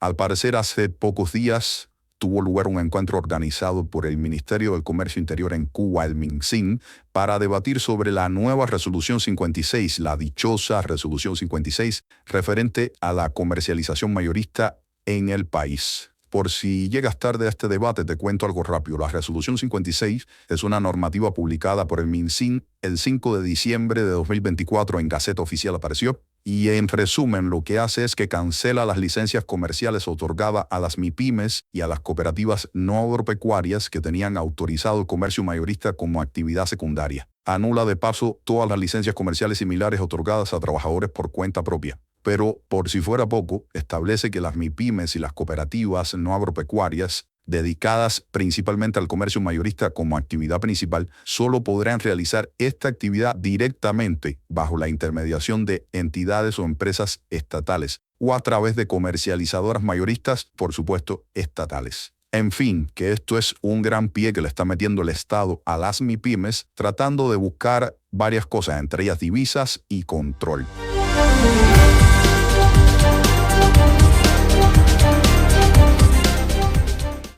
Al parecer, hace pocos días tuvo lugar un encuentro organizado por el Ministerio del Comercio Interior en Cuba, el MinSIN, para debatir sobre la nueva Resolución 56, la dichosa Resolución 56, referente a la comercialización mayorista en el país. Por si llegas tarde a este debate, te cuento algo rápido. La Resolución 56 es una normativa publicada por el MinSIN el 5 de diciembre de 2024 en Gaceta Oficial apareció. Y en resumen, lo que hace es que cancela las licencias comerciales otorgadas a las MIPYMES y a las cooperativas no agropecuarias que tenían autorizado el comercio mayorista como actividad secundaria. Anula de paso todas las licencias comerciales similares otorgadas a trabajadores por cuenta propia. Pero, por si fuera poco, establece que las MIPYMES y las cooperativas no agropecuarias dedicadas principalmente al comercio mayorista como actividad principal, solo podrán realizar esta actividad directamente bajo la intermediación de entidades o empresas estatales o a través de comercializadoras mayoristas, por supuesto, estatales. En fin, que esto es un gran pie que le está metiendo el Estado a las MIPYMES, tratando de buscar varias cosas, entre ellas divisas y control.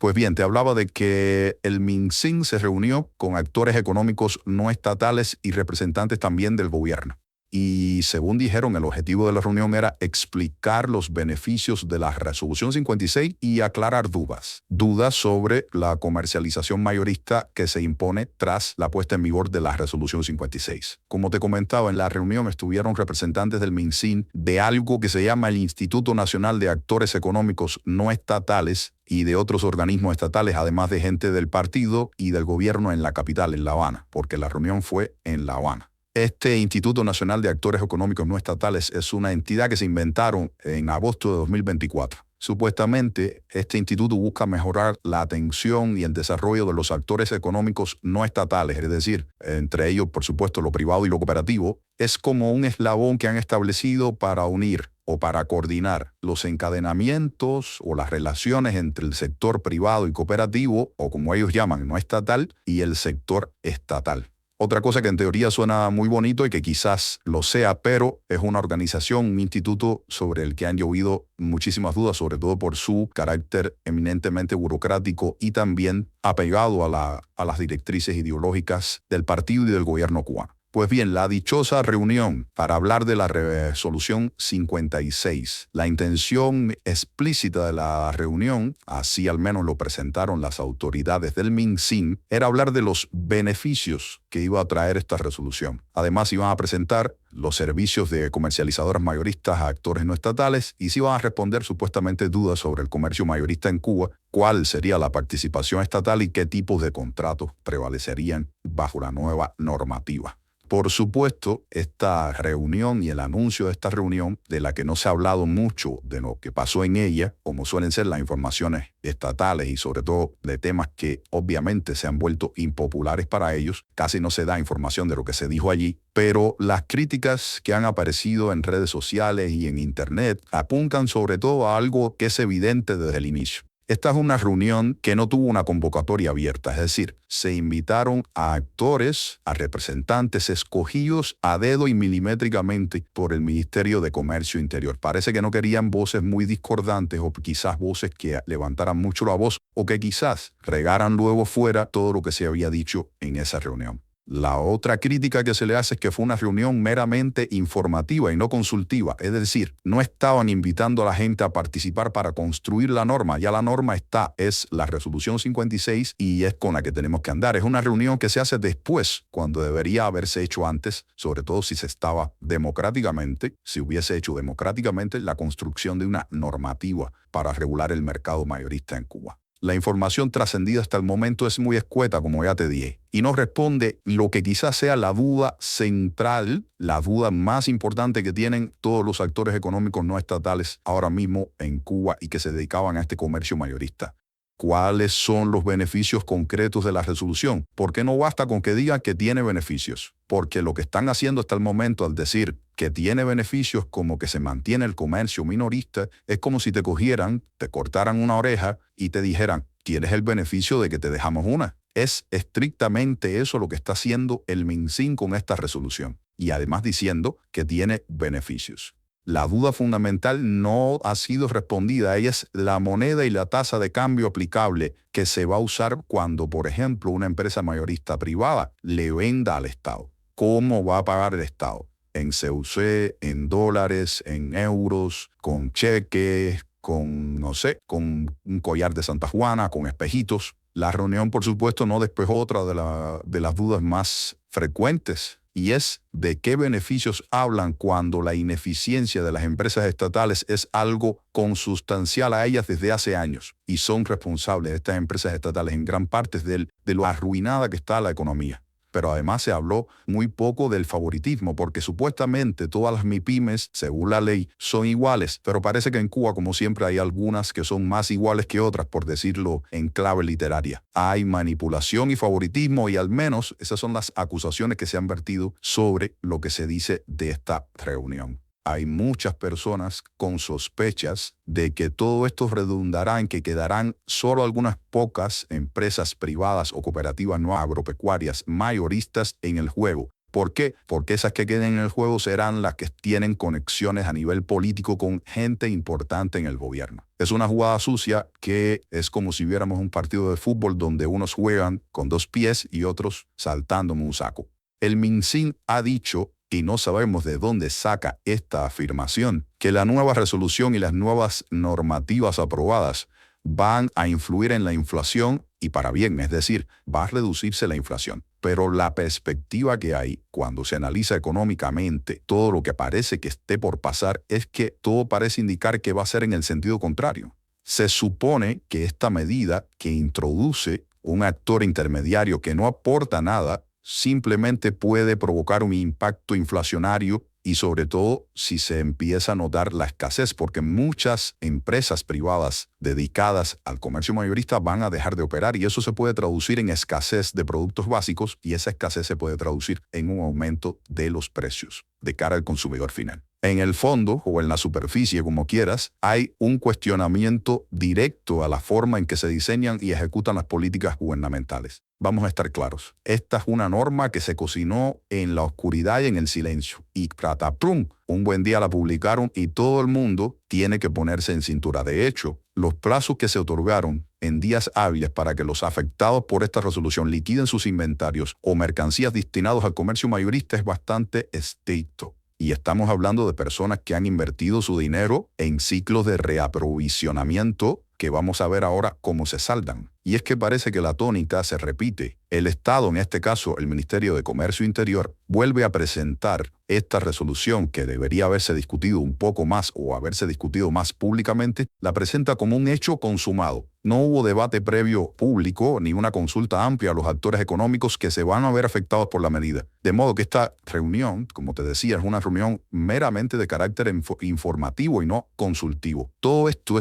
Pues bien, te hablaba de que el MinSIN se reunió con actores económicos no estatales y representantes también del gobierno. Y según dijeron, el objetivo de la reunión era explicar los beneficios de la Resolución 56 y aclarar dudas. Dudas sobre la comercialización mayorista que se impone tras la puesta en vigor de la Resolución 56. Como te comentaba, en la reunión estuvieron representantes del MinSIN de algo que se llama el Instituto Nacional de Actores Económicos No Estatales y de otros organismos estatales, además de gente del partido y del gobierno en la capital, en La Habana, porque la reunión fue en La Habana. Este Instituto Nacional de Actores Económicos No Estatales es una entidad que se inventaron en agosto de 2024. Supuestamente, este instituto busca mejorar la atención y el desarrollo de los actores económicos no estatales, es decir, entre ellos, por supuesto, lo privado y lo cooperativo. Es como un eslabón que han establecido para unir o para coordinar los encadenamientos o las relaciones entre el sector privado y cooperativo, o como ellos llaman, no estatal, y el sector estatal. Otra cosa que en teoría suena muy bonito y que quizás lo sea, pero es una organización, un instituto sobre el que han llovido muchísimas dudas, sobre todo por su carácter eminentemente burocrático y también apegado a las directrices ideológicas del partido y del gobierno cubano. Pues bien, la dichosa reunión para hablar de la Resolución 56. La intención explícita de la reunión, así al menos lo presentaron las autoridades del MinSIN, era hablar de los beneficios que iba a traer esta resolución. Además, iban a presentar los servicios de comercializadoras mayoristas a actores no estatales y se iban a responder supuestamente dudas sobre el comercio mayorista en Cuba, cuál sería la participación estatal y qué tipos de contratos prevalecerían bajo la nueva normativa. Por supuesto, esta reunión y el anuncio de esta reunión, de la que no se ha hablado mucho de lo que pasó en ella, como suelen ser las informaciones estatales y sobre todo de temas que obviamente se han vuelto impopulares para ellos, casi no se da información de lo que se dijo allí, pero las críticas que han aparecido en redes sociales y en internet apuntan sobre todo a algo que es evidente desde el inicio. Esta es una reunión que no tuvo una convocatoria abierta, es decir, se invitaron a actores, a representantes escogidos a dedo y milimétricamente por el Ministerio de Comercio Interior. Parece que no querían voces muy discordantes o quizás voces que levantaran mucho la voz o que quizás regaran luego fuera todo lo que se había dicho en esa reunión. La otra crítica que se le hace es que fue una reunión meramente informativa y no consultiva, es decir, no estaban invitando a la gente a participar para construir la norma, ya la norma está, es la Resolución 56 y es con la que tenemos que andar. Es una reunión que se hace después, cuando debería haberse hecho antes, sobre todo si se estaba democráticamente, si hubiese hecho democráticamente la construcción de una normativa para regular el mercado mayorista en Cuba. La información trascendida hasta el momento es muy escueta, como ya te dije, y no responde lo que quizás sea la duda central, la duda más importante que tienen todos los actores económicos no estatales ahora mismo en Cuba y que se dedicaban a este comercio mayorista. ¿Cuáles son los beneficios concretos de la resolución? ¿Por qué no basta con que digan que tiene beneficios? Porque lo que están haciendo hasta el momento al decir que tiene beneficios como que se mantiene el comercio minorista, es como si te cogieran, te cortaran una oreja y te dijeran, tienes el beneficio de que te dejamos una. Es estrictamente eso lo que está haciendo el MinSIN con esta resolución. Y además diciendo que tiene beneficios. La duda fundamental no ha sido respondida. Ella es la moneda y la tasa de cambio aplicable que se va a usar cuando, por ejemplo, una empresa mayorista privada le venda al Estado. ¿Cómo va a pagar el Estado? En CUC, en dólares, en euros, con cheques, con, no sé, con un collar de Santa Juana, con espejitos. La reunión, por supuesto, no despejó otra de las dudas más frecuentes, y es de qué beneficios hablan cuando la ineficiencia de las empresas estatales es algo consustancial a ellas desde hace años, y son responsables de estas empresas estatales en gran parte de lo arruinada que está la economía. Pero además se habló muy poco del favoritismo, porque supuestamente todas las MIPYMES, según la ley, son iguales, pero parece que en Cuba, como siempre, hay algunas que son más iguales que otras, por decirlo en clave literaria. Hay manipulación y favoritismo, y al menos esas son las acusaciones que se han vertido sobre lo que se dice de esta reunión. Hay muchas personas con sospechas de que todo esto redundará en que quedarán solo algunas pocas empresas privadas o cooperativas no agropecuarias mayoristas en el juego. ¿Por qué? Porque esas que queden en el juego serán las que tienen conexiones a nivel político con gente importante en el gobierno. Es una jugada sucia que es como si viéramos un partido de fútbol donde unos juegan con 2 pies y otros saltando en un saco. El MinSIN ha dicho, y no sabemos de dónde saca esta afirmación, que la nueva resolución y las nuevas normativas aprobadas van a influir en la inflación y para bien, es decir, va a reducirse la inflación. Pero la perspectiva que hay cuando se analiza económicamente todo lo que parece que esté por pasar es que todo parece indicar que va a ser en el sentido contrario. Se supone que esta medida que introduce un actor intermediario que no aporta nada simplemente puede provocar un impacto inflacionario y sobre todo si se empieza a notar la escasez, porque muchas empresas privadas dedicadas al comercio mayorista van a dejar de operar y eso se puede traducir en escasez de productos básicos y esa escasez se puede traducir en un aumento de los precios de cara al consumidor final. En el fondo o en la superficie, como quieras, hay un cuestionamiento directo a la forma en que se diseñan y ejecutan las políticas gubernamentales. Vamos a estar claros. Esta es una norma que se cocinó en la oscuridad y en el silencio. Y ¡prataprum! Un buen día la publicaron y todo el mundo tiene que ponerse en cintura. De hecho, los plazos que se otorgaron en días hábiles para que los afectados por esta resolución liquiden sus inventarios o mercancías destinados al comercio mayorista es bastante estricto. Y estamos hablando de personas que han invertido su dinero en ciclos de reaprovisionamiento que vamos a ver ahora cómo se saldan. Y es que parece que la tónica se repite. El Estado, en este caso el Ministerio de Comercio Interior, vuelve a presentar esta resolución que debería haberse discutido un poco más o haberse discutido más públicamente, la presenta como un hecho consumado. No hubo debate previo público ni una consulta amplia a los actores económicos que se van a ver afectados por la medida. De modo que esta reunión, como te decía, es una reunión meramente de carácter informativo y no consultivo. Todo esto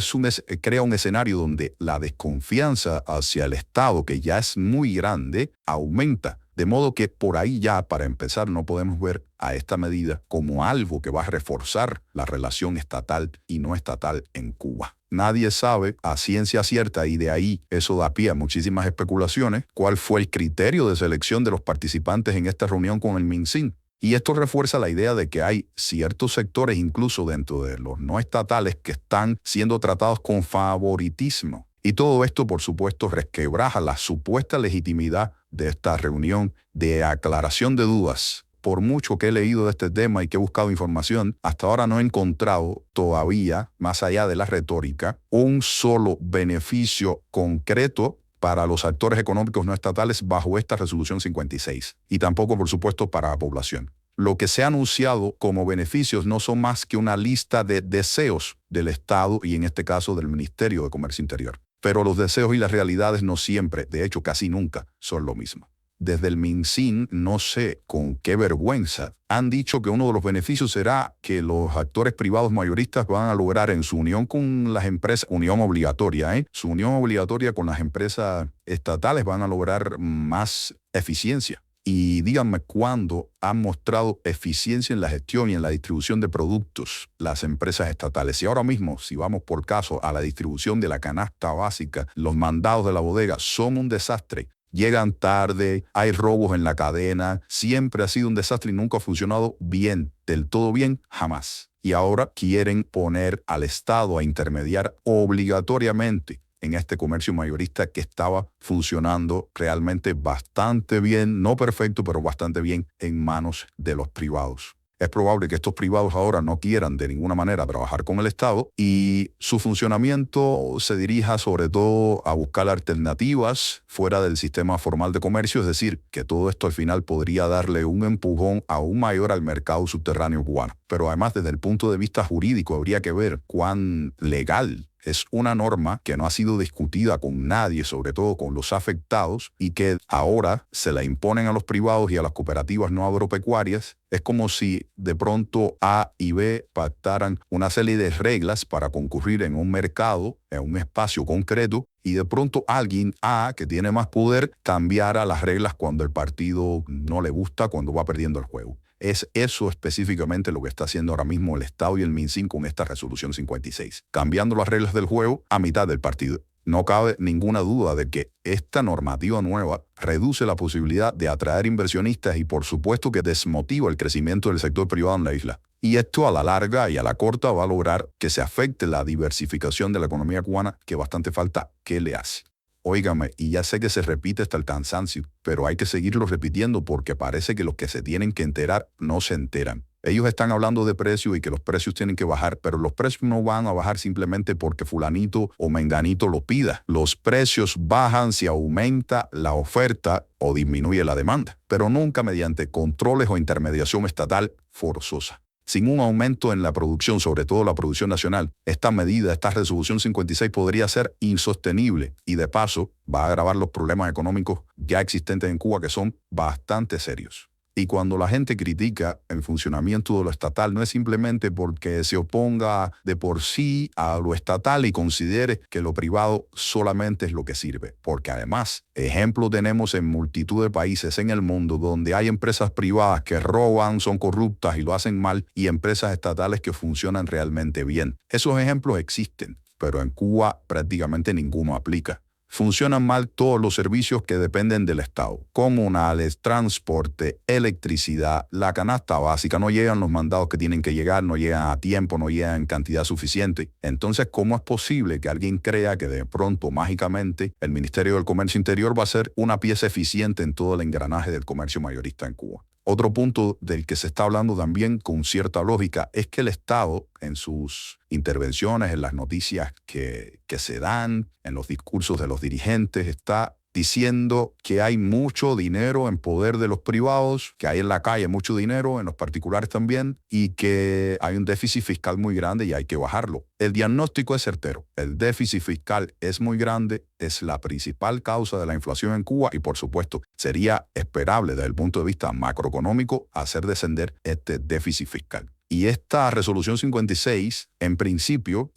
crea un escenario donde la desconfianza hacia el Estado, que ya es muy grande, aumenta. De modo que por ahí ya, para empezar, no podemos ver a esta medida como algo que va a reforzar la relación estatal y no estatal en Cuba. Nadie sabe a ciencia cierta, y de ahí eso da pie a muchísimas especulaciones, cuál fue el criterio de selección de los participantes en esta reunión con el MinSIN. Y esto refuerza la idea de que hay ciertos sectores, incluso dentro de los no estatales, que están siendo tratados con favoritismo. Y todo esto, por supuesto, resquebraja la supuesta legitimidad de esta reunión de aclaración de dudas. Por mucho que he leído de este tema y que he buscado información, hasta ahora no he encontrado todavía, más allá de la retórica, un solo beneficio concreto para los actores económicos no estatales bajo esta resolución 56. Y tampoco, por supuesto, para la población. Lo que se ha anunciado como beneficios no son más que una lista de deseos del Estado y en este caso del Ministerio de Comercio Interior. Pero los deseos y las realidades no siempre, de hecho casi nunca, son lo mismo. Desde el MinSIN, no sé con qué vergüenza, han dicho que uno de los beneficios será que los actores privados mayoristas van a lograr en su unión con las empresas, unión obligatoria, su unión obligatoria con las empresas estatales van a lograr más eficiencia. Y díganme cuándo han mostrado eficiencia en la gestión y en la distribución de productos las empresas estatales. Y ahora mismo, si vamos por caso a la distribución de la canasta básica, los mandados de la bodega son un desastre. Llegan tarde, hay robos en la cadena, siempre ha sido un desastre y nunca ha funcionado bien, del todo bien, jamás. y ahora quieren poner al Estado a intermediar obligatoriamente en este comercio mayorista que estaba funcionando realmente bastante bien, no perfecto, pero bastante bien en manos de los privados. Es probable que estos privados ahora no quieran de ninguna manera trabajar con el Estado y su funcionamiento se dirija sobre todo a buscar alternativas fuera del sistema formal de comercio, es decir, que todo esto al final podría darle un empujón aún mayor al mercado subterráneo cubano. Pero además, desde el punto de vista jurídico, habría que ver cuán legal es una norma que no ha sido discutida con nadie, sobre todo con los afectados, y que ahora se la imponen a los privados y a las cooperativas no agropecuarias. Es como si de pronto A y B pactaran una serie de reglas para concurrir en un mercado, en un espacio concreto, y de pronto alguien A, que tiene más poder, cambiara las reglas cuando el partido no le gusta, cuando va perdiendo el juego. Es eso específicamente lo que está haciendo ahora mismo el Estado y el MinSIN con esta resolución 56, cambiando las reglas del juego a mitad del partido. No cabe ninguna duda de que esta normativa nueva reduce la posibilidad de atraer inversionistas y por supuesto que desmotiva el crecimiento del sector privado en la isla. Y esto a la larga y a la corta va a lograr que se afecte la diversificación de la economía cubana que bastante falta que le hace. Óigame, y ya sé que se repite hasta el cansancio, pero hay que seguirlo repitiendo porque parece que los que se tienen que enterar no se enteran. Ellos están hablando de precios y que los precios tienen que bajar, pero los precios no van a bajar simplemente porque fulanito o menganito lo pida. Los precios bajan si aumenta la oferta o disminuye la demanda, pero nunca mediante controles o intermediación estatal forzosa. Sin un aumento en la producción, sobre todo la producción nacional, esta medida, esta resolución 56 podría ser insostenible y de paso va a agravar los problemas económicos ya existentes en Cuba que son bastante serios. Y cuando la gente critica el funcionamiento de lo estatal, no es simplemente porque se oponga de por sí a lo estatal y considere que lo privado solamente es lo que sirve. Porque además, ejemplos tenemos en multitud de países en el mundo donde hay empresas privadas que roban, son corruptas y lo hacen mal, y empresas estatales que funcionan realmente bien. Esos ejemplos existen, pero en Cuba prácticamente ninguno aplica. Funcionan mal todos los servicios que dependen del Estado. Comunales, transporte, electricidad, la canasta básica. No llegan los mandados que tienen que llegar, no llegan a tiempo, no llegan en cantidad suficiente. Entonces, ¿cómo es posible que alguien crea que de pronto, mágicamente, el Ministerio del Comercio Interior va a ser una pieza eficiente en todo el engranaje del comercio mayorista en Cuba? Otro punto del que se está hablando también con cierta lógica es que el Estado, en sus intervenciones, en las noticias que se dan, en los discursos de los dirigentes, está diciendo que hay mucho dinero en poder de los privados, que hay en la calle mucho dinero, en los particulares también, y que hay un déficit fiscal muy grande y hay que bajarlo. El diagnóstico es certero. El déficit fiscal es muy grande, es la principal causa de la inflación en Cuba y, por supuesto, sería esperable desde el punto de vista macroeconómico hacer descender este déficit fiscal. Y esta resolución 56, en principio,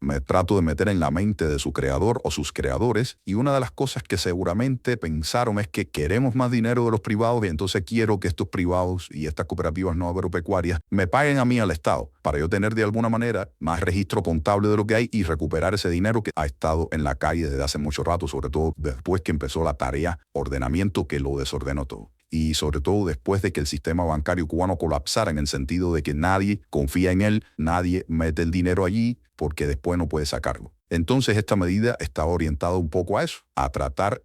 me trato de meter en la mente de su creador o sus creadores, y una de las cosas que seguramente pensaron es que queremos más dinero de los privados y entonces quiero que estos privados y estas cooperativas no agropecuarias me paguen a mí al Estado para yo tener de alguna manera más registro contable de lo que hay y recuperar ese dinero que ha estado en la calle desde hace mucho rato, sobre todo después que empezó la tarea ordenamiento que lo desordenó todo. Y sobre todo después de que el sistema bancario cubano colapsara en el sentido de que nadie confía en él, nadie mete el dinero allí porque después no puede sacarlo. Entonces esta medida está orientada un poco a eso, a tratar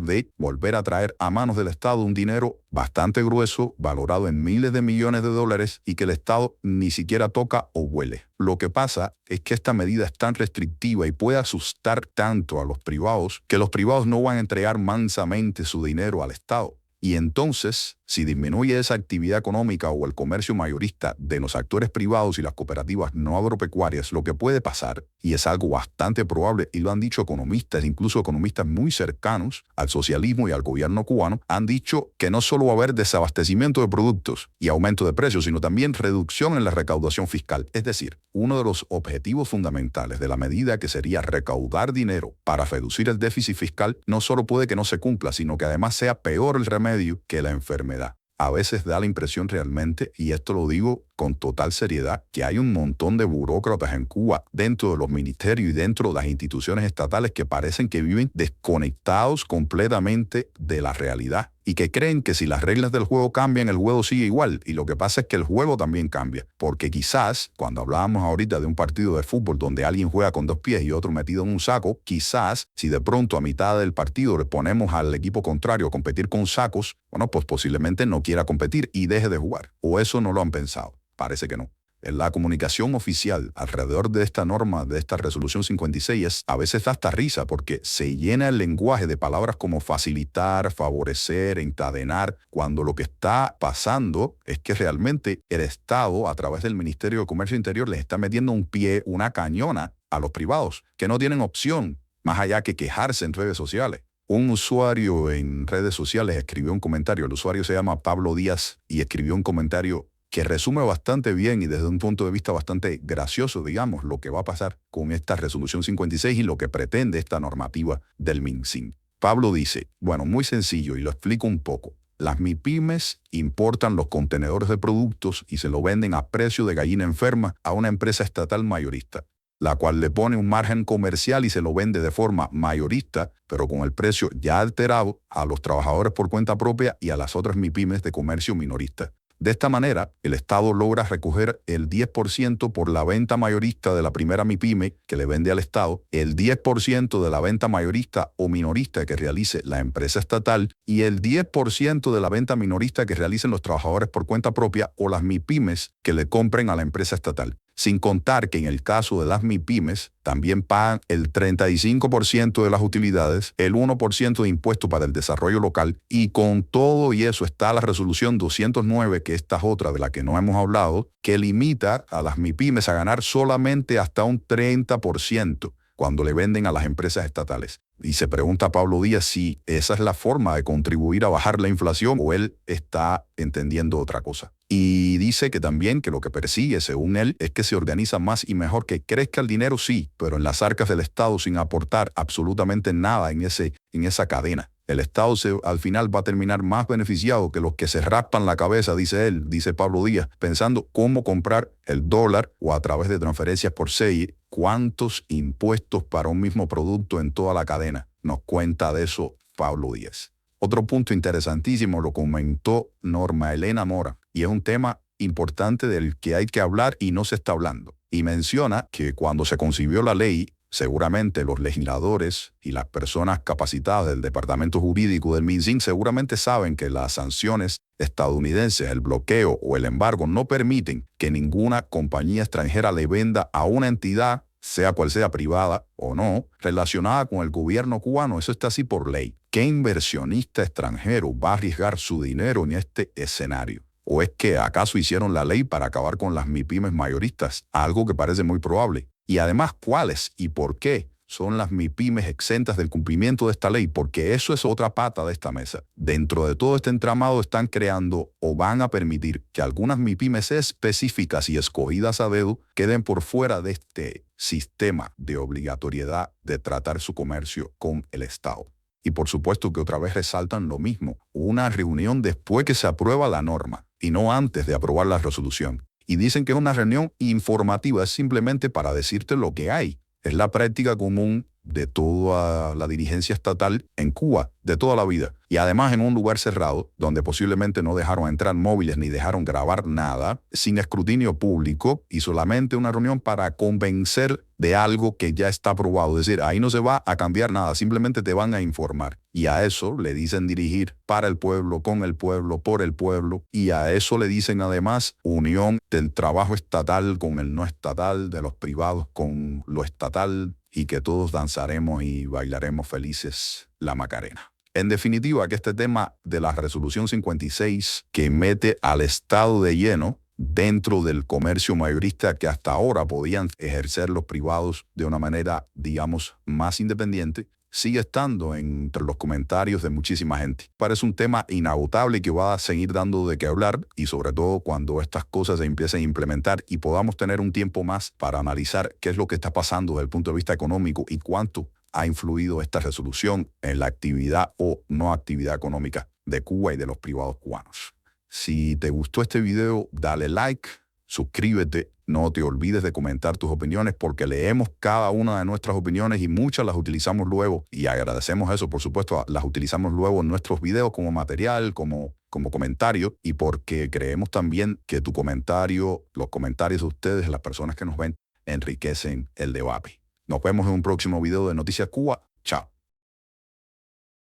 de volver a traer a manos del Estado un dinero bastante grueso, valorado en miles de millones de dólares y que el Estado ni siquiera toca o huele. Lo que pasa es que esta medida es tan restrictiva y puede asustar tanto a los privados que los privados no van a entregar mansamente su dinero al Estado. Y entonces, si disminuye esa actividad económica o el comercio mayorista de los actores privados y las cooperativas no agropecuarias, lo que puede pasar, y es algo bastante probable, y lo han dicho economistas, incluso economistas muy cercanos al socialismo y al gobierno cubano, han dicho que no solo va a haber desabastecimiento de productos y aumento de precios, sino también reducción en la recaudación fiscal. Es decir, uno de los objetivos fundamentales de la medida, que sería recaudar dinero para reducir el déficit fiscal, no solo puede que no se cumpla, sino que además sea peor el remedio que la enfermedad. A veces da la impresión realmente, y esto lo digo con total seriedad, que hay un montón de burócratas en Cuba, dentro de los ministerios y dentro de las instituciones estatales, que parecen que viven desconectados completamente de la realidad y que creen que si las reglas del juego cambian, el juego sigue igual. Y lo que pasa es que el juego también cambia. Porque quizás, cuando hablábamos ahorita de un partido de fútbol donde alguien juega con 2 pies y otro metido en un saco, quizás si de pronto a mitad del partido le ponemos al equipo contrario a competir con sacos, bueno, pues posiblemente no quiera competir y deje de jugar. O eso no lo han pensado. Parece que no. La comunicación oficial alrededor de esta norma, de esta resolución 56, a veces da hasta risa porque se llena el lenguaje de palabras como facilitar, favorecer, encadenar, cuando lo que está pasando es que realmente el Estado, a través del Ministerio de Comercio Interior, les está metiendo un pie, una cañona a los privados, que no tienen opción más allá que quejarse en redes sociales. Un usuario en redes sociales escribió un comentario, el usuario se llama Pablo Díaz, y escribió un comentario que resume bastante bien y desde un punto de vista bastante gracioso, digamos, lo que va a pasar con esta resolución 56 y lo que pretende esta normativa del MinSIN. Pablo dice, bueno, muy sencillo y lo explico un poco. Las MIPYMES importan los contenedores de productos y se lo venden a precio de gallina enferma a una empresa estatal mayorista, la cual le pone un margen comercial y se lo vende de forma mayorista, pero con el precio ya alterado a los trabajadores por cuenta propia y a las otras MIPYMES de comercio minorista. De esta manera, el Estado logra recoger el 10% por la venta mayorista de la primera MIPYME que le vende al Estado, el 10% de la venta mayorista o minorista que realice la empresa estatal y el 10% de la venta minorista que realicen los trabajadores por cuenta propia o las MIPYMES que le compren a la empresa estatal. Sin contar que en el caso de las MIPYMES también pagan el 35% de las utilidades, el 1% de impuesto para el desarrollo local y con todo y eso está la resolución 209, que esta es otra de la que no hemos hablado, que limita a las MIPYMES a ganar solamente hasta un 30% cuando le venden a las empresas estatales. Y se pregunta Pablo Díaz si esa es la forma de contribuir a bajar la inflación o él está entendiendo otra cosa. Y dice que también que lo que persigue, según él, es que se organiza más y mejor, que crezca el dinero, sí, pero en las arcas del Estado sin aportar absolutamente nada en esa cadena. El Estado al final va a terminar más beneficiado que los que se raspan la cabeza, dice él, dice Pablo Díaz, pensando cómo comprar el dólar o a través de transferencias por SEI, cuántos impuestos para un mismo producto en toda la cadena. Nos cuenta de eso Pablo Díaz. Otro punto interesantísimo lo comentó Norma Elena Mora, y es un tema importante del que hay que hablar y no se está hablando. Y menciona que cuando se concibió la ley, seguramente los legisladores y las personas capacitadas del Departamento Jurídico del MinSIN seguramente saben que las sanciones estadounidenses, el bloqueo o el embargo no permiten que ninguna compañía extranjera le venda a una entidad, sea cual sea, privada o no, relacionada con el gobierno cubano. Eso está así por ley. ¿Qué inversionista extranjero va a arriesgar su dinero en este escenario? ¿O es que acaso hicieron la ley para acabar con las MIPYMES mayoristas? Algo que parece muy probable. Y además, ¿cuáles y por qué son las MIPYMES exentas del cumplimiento de esta ley? Porque eso es otra pata de esta mesa. Dentro de todo este entramado están creando o van a permitir que algunas MIPYMES específicas y escogidas a dedo queden por fuera de este sistema de obligatoriedad de tratar su comercio con el Estado. Y por supuesto que otra vez resaltan lo mismo, una reunión después que se aprueba la norma y no antes de aprobar la resolución. Y dicen que es una reunión informativa, es simplemente para decirte lo que hay. Es la práctica común de toda la dirigencia estatal en Cuba, de toda la vida. Y además en un lugar cerrado, donde posiblemente no dejaron entrar móviles ni dejaron grabar nada, sin escrutinio público y solamente una reunión para convencer de algo que ya está aprobado. Es decir, ahí no se va a cambiar nada, simplemente te van a informar. Y a eso le dicen dirigir para el pueblo, con el pueblo, por el pueblo. Y a eso le dicen además unión del trabajo estatal con el no estatal, de los privados con lo estatal, y que todos danzaremos y bailaremos felices la Macarena. En definitiva, que este tema de la resolución 56, que mete al Estado de lleno dentro del comercio mayorista que hasta ahora podían ejercer los privados de una manera, digamos, más independiente, sigue estando entre los comentarios de muchísima gente. Parece un tema inagotable que va a seguir dando de qué hablar, y sobre todo cuando estas cosas se empiecen a implementar y podamos tener un tiempo más para analizar qué es lo que está pasando desde el punto de vista económico y cuánto ha influido esta resolución en la actividad o no actividad económica de Cuba y de los privados cubanos. Si te gustó este video, dale like, suscríbete, no te olvides de comentar tus opiniones porque leemos cada una de nuestras opiniones y muchas las utilizamos luego y agradecemos eso, por supuesto, las utilizamos luego en nuestros videos como material, como comentario y porque creemos también que tu comentario, los comentarios de ustedes, las personas que nos ven, enriquecen el debate. Nos vemos en un próximo video de Noticias Cuba. Chao.